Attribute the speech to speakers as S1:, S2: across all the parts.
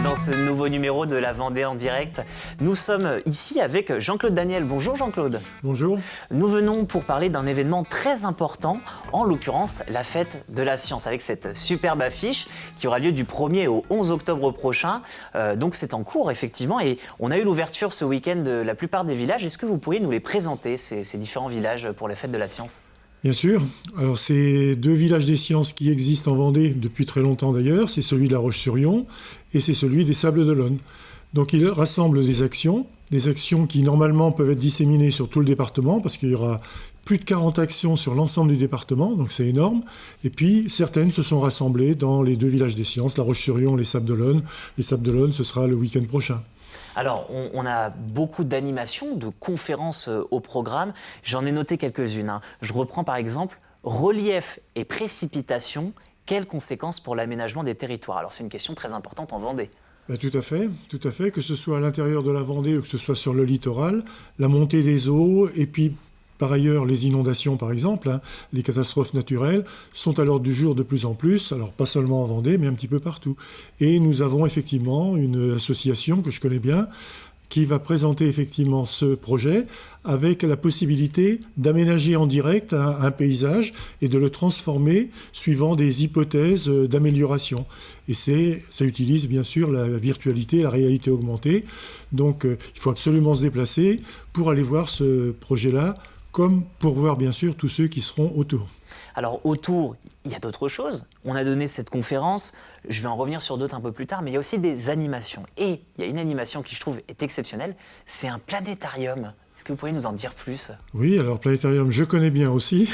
S1: dans ce nouveau numéro de la Vendée en direct. Nous sommes ici avec Jean-Claude Daniel. Bonjour Jean-Claude.
S2: Bonjour.
S1: Nous venons pour parler d'un événement très important, en l'occurrence la fête de la science, avec cette superbe affiche qui aura lieu du 1er au 11 octobre prochain. Donc c'est en cours effectivement et on a eu l'ouverture ce week-end de la plupart des villages. Est-ce que vous pourriez nous les présenter, ces différents villages pour la fête de la science ?
S2: Bien sûr. Alors, c'est deux villages des sciences qui existent en Vendée depuis très longtemps d'ailleurs. C'est celui de La Roche-sur-Yon et c'est celui des Sables d'Olonne. Donc, ils rassemblent des actions qui normalement peuvent être disséminées sur tout le département parce qu'il y aura plus de 40 actions sur l'ensemble du département, donc c'est énorme. Et puis, certaines se sont rassemblées dans les deux villages des sciences, La Roche-sur-Yon et les Sables d'Olonne. Les Sables d'Olonne, ce sera le week-end prochain.
S1: Alors, on a beaucoup d'animations, de conférences au programme. J'en ai noté quelques-unes. Je reprends par exemple relief et précipitation. Quelles conséquences pour l'aménagement des territoires? Alors, c'est une question très importante en Vendée.
S2: Tout à fait. Que ce soit à l'intérieur de la Vendée ou que ce soit sur le littoral, la montée des eaux et puis par ailleurs, les inondations, par exemple, les catastrophes naturelles, sont à l'ordre du jour de plus en plus, alors pas seulement en Vendée, mais un petit peu partout. Et nous avons effectivement une association que je connais bien, qui va présenter effectivement ce projet avec la possibilité d'aménager en direct un paysage et de le transformer suivant des hypothèses d'amélioration. Et ça utilise bien sûr la virtualité, la réalité augmentée. Donc il faut absolument se déplacer pour aller voir ce projet-là, comme pour voir bien sûr tous ceux qui seront autour.
S1: Alors autour, il y a d'autres choses. On a donné cette conférence, je vais en revenir sur d'autres un peu plus tard, mais il y a aussi des animations. Et il y a une animation qui je trouve est exceptionnelle, c'est un planétarium. Est-ce que vous pourriez nous en dire plus ?
S2: Oui, alors planétarium, je connais bien aussi,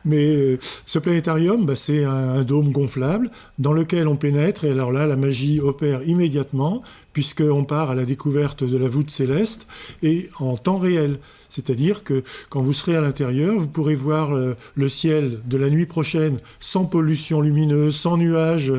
S2: mais ce planétarium, c'est un dôme gonflable dans lequel on pénètre, et alors là, la magie opère immédiatement, puisqu'on part à la découverte de la voûte céleste, et en temps réel. C'est-à-dire que quand vous serez à l'intérieur, vous pourrez voir le ciel de la nuit prochaine sans pollution lumineuse, sans nuages,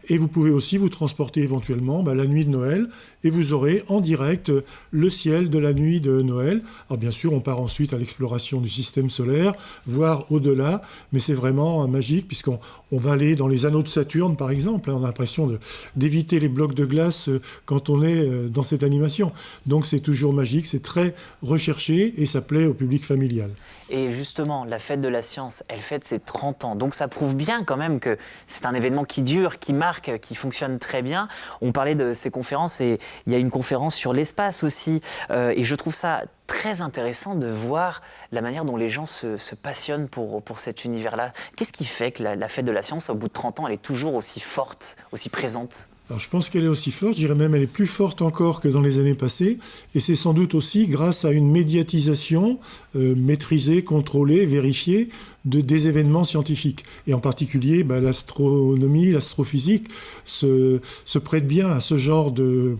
S2: et vous pouvez aussi vous transporter éventuellement la nuit de Noël, et vous aurez en direct le ciel de la nuit de Noël. Alors bien sûr, on part ensuite à l'exploration du système solaire, voire au-delà, mais c'est vraiment magique, puisqu'on va aller dans les anneaux de Saturne, par exemple. On a l'impression d'éviter les blocs de glace quand on est dans cette animation. Donc c'est toujours magique, c'est très recherché, et ça plaît au public familial.
S1: Et justement, la fête de la science, elle fête ses 30 ans. Donc ça prouve bien quand même que c'est un événement qui dure, qui marque, qui fonctionne très bien. On parlait de ces conférences et il y a une conférence sur l'espace aussi. Et je trouve ça très intéressant de voir la manière dont les gens se passionnent pour cet univers-là. Qu'est-ce qui fait que la fête de la science, au bout de 30 ans, elle est toujours aussi forte, aussi présente ?
S2: Alors je pense qu'elle est aussi forte, je dirais même elle est plus forte encore que dans les années passées, et c'est sans doute aussi grâce à une médiatisation maîtrisée, contrôlée, vérifiée des événements scientifiques. Et en particulier, l'astronomie, l'astrophysique se prête bien à ce genre de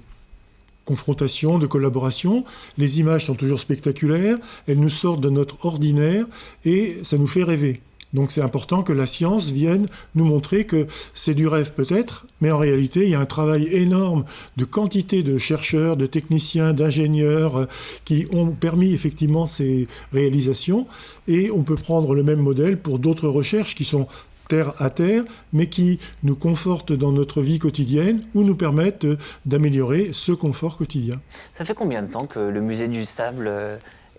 S2: confrontation, de collaboration. Les images sont toujours spectaculaires, elles nous sortent de notre ordinaire et ça nous fait rêver. Donc c'est important que la science vienne nous montrer que c'est du rêve peut-être, mais en réalité il y a un travail énorme de quantité de chercheurs, de techniciens, d'ingénieurs qui ont permis effectivement ces réalisations, et on peut prendre le même modèle pour d'autres recherches qui sont terre à terre, mais qui nous confortent dans notre vie quotidienne ou nous permettent d'améliorer ce confort quotidien.
S1: Ça fait combien de temps que le musée du Sable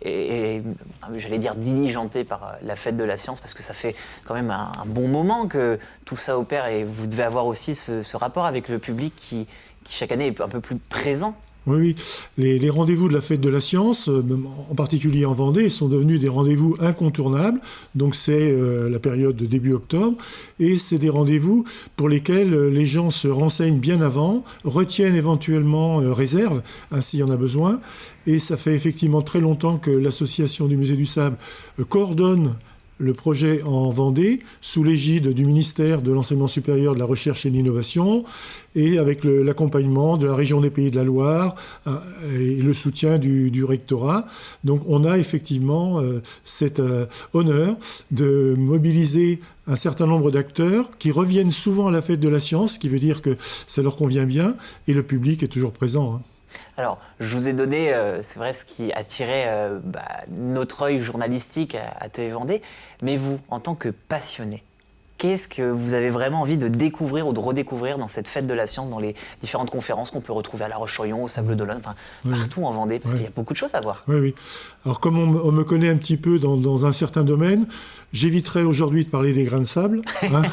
S1: est, j'allais dire, diligenté par la fête de la science, parce que ça fait quand même un bon moment que tout ça opère, et vous devez avoir aussi ce rapport avec le public qui chaque année est un peu plus présent.
S2: Oui. Les rendez-vous de la fête de la science, en particulier en Vendée, sont devenus des rendez-vous incontournables. Donc c'est la période de début octobre. Et c'est des rendez-vous pour lesquels les gens se renseignent bien avant, retiennent éventuellement réserve, s'il y en a besoin. Et ça fait effectivement très longtemps que l'association du Musée du Sable coordonne le projet en Vendée, sous l'égide du ministère de l'Enseignement supérieur, de la Recherche et de l'Innovation, et avec l'accompagnement de la région des Pays de la Loire et le soutien du rectorat. Donc on a effectivement cet honneur de mobiliser un certain nombre d'acteurs qui reviennent souvent à la fête de la science, ce qui veut dire que ça leur convient bien, et le public est toujours présent.
S1: Alors, je vous ai donné, c'est vrai, ce qui attirait notre œil journalistique à TV Vendée, mais vous, en tant que passionné, Qu'est-ce que vous avez vraiment envie de découvrir ou de redécouvrir dans cette fête de la science, dans les différentes conférences qu'on peut retrouver à La Roche-sur-Yon, au Sable d'Olonne, enfin partout en Vendée, parce qu'il y a beaucoup de choses à voir.
S2: Oui, oui. Alors comme on me connaît un petit peu dans un certain domaine, j'éviterai aujourd'hui de parler des grains de sable. Hein.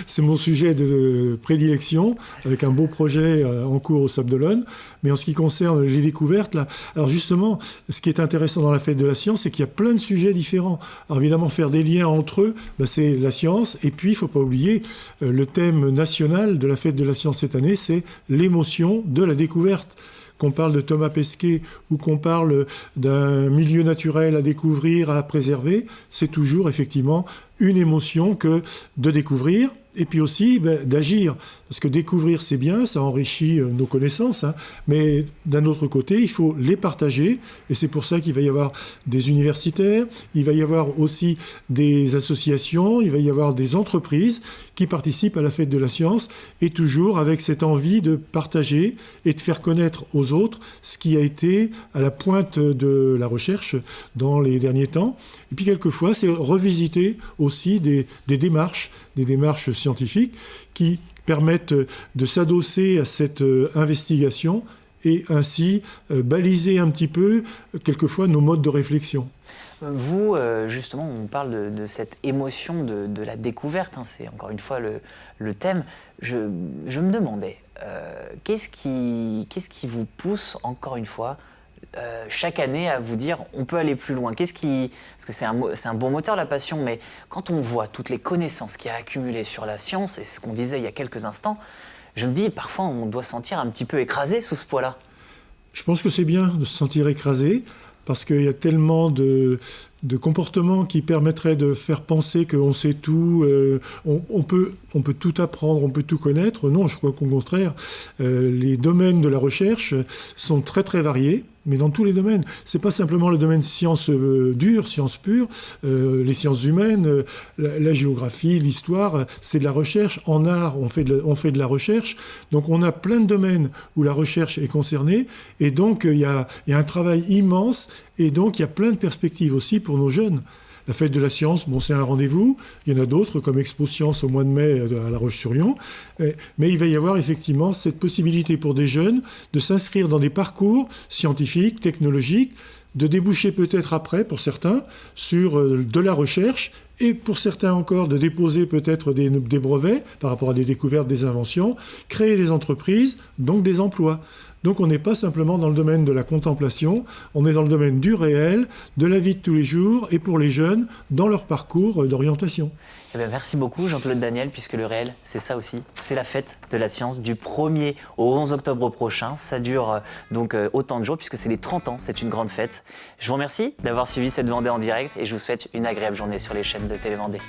S2: C'est mon sujet de prédilection, avec un beau projet en cours au Sable d'Olonne. Mais en ce qui concerne les découvertes, là, alors justement, ce qui est intéressant dans la fête de la science, c'est qu'il y a plein de sujets différents. Alors évidemment, faire des liens entre eux, c'est la science. Et puis, il ne faut pas oublier, le thème national de la fête de la science cette année, c'est l'émotion de la découverte. Qu'on parle de Thomas Pesquet ou qu'on parle d'un milieu naturel à découvrir, à préserver, c'est toujours effectivement une émotion que de découvrir et puis aussi d'agir. Parce que découvrir, c'est bien, ça enrichit nos connaissances, hein, mais d'un autre côté, il faut les partager et c'est pour ça qu'il va y avoir des universitaires, il va y avoir aussi des associations, il va y avoir des entreprises qui participent à la fête de la science et toujours avec cette envie de partager et de faire connaître aux autres ce qui a été à la pointe de la recherche dans les derniers temps. Et puis quelquefois, c'est revisiter aussi des démarches scientifiques qui permettent de s'adosser à cette investigation et ainsi baliser un petit peu quelquefois nos modes de réflexion.
S1: Vous, justement, on parle de cette émotion de la découverte, hein, c'est encore une fois le thème. Je me demandais, qu'est-ce qui vous pousse, encore une fois, chaque année à vous dire on peut aller plus loin? Parce que c'est un bon moteur, la passion, mais quand on voit toutes les connaissances qu'il y a accumulées sur la science, et c'est ce qu'on disait il y a quelques instants, je me dis parfois on doit se sentir un petit peu écrasé sous ce poids-là. Je
S2: pense que c'est bien de se sentir écrasé, parce qu'il y a tellement de comportements qui permettraient de faire penser qu'on sait tout, on peut tout apprendre, on peut tout connaître. Non, je crois qu'au contraire, les domaines de la recherche sont très très variés, mais dans tous les domaines. C'est pas simplement le domaine sciences dures, sciences pures, les sciences humaines, la géographie, l'histoire, c'est de la recherche. En art, on fait de la recherche. Donc on a plein de domaines où la recherche est concernée, et donc il y a un travail immense, et donc il y a plein de perspectives aussi pour nos jeunes. La fête de la science, c'est un rendez-vous. Il y en a d'autres, comme Expo Science au mois de mai à La Roche-sur-Yon. Mais il va y avoir effectivement cette possibilité pour des jeunes de s'inscrire dans des parcours scientifiques, technologiques, de déboucher peut-être après, pour certains, sur de la recherche, et pour certains encore, de déposer peut-être des brevets par rapport à des découvertes, des inventions, créer des entreprises, donc des emplois. Donc on n'est pas simplement dans le domaine de la contemplation, on est dans le domaine du réel, de la vie de tous les jours, et pour les jeunes, dans leur parcours d'orientation.
S1: Eh bien, merci beaucoup Jean-Claude Daniel, puisque le réel, c'est ça aussi, c'est la fête de la science du 1er au 11 octobre prochain. Ça dure donc autant de jours, puisque c'est les 30 ans, c'est une grande fête. Je vous remercie d'avoir suivi cette Vendée en direct, et je vous souhaite une agréable journée sur les chaînes de TV Vendée.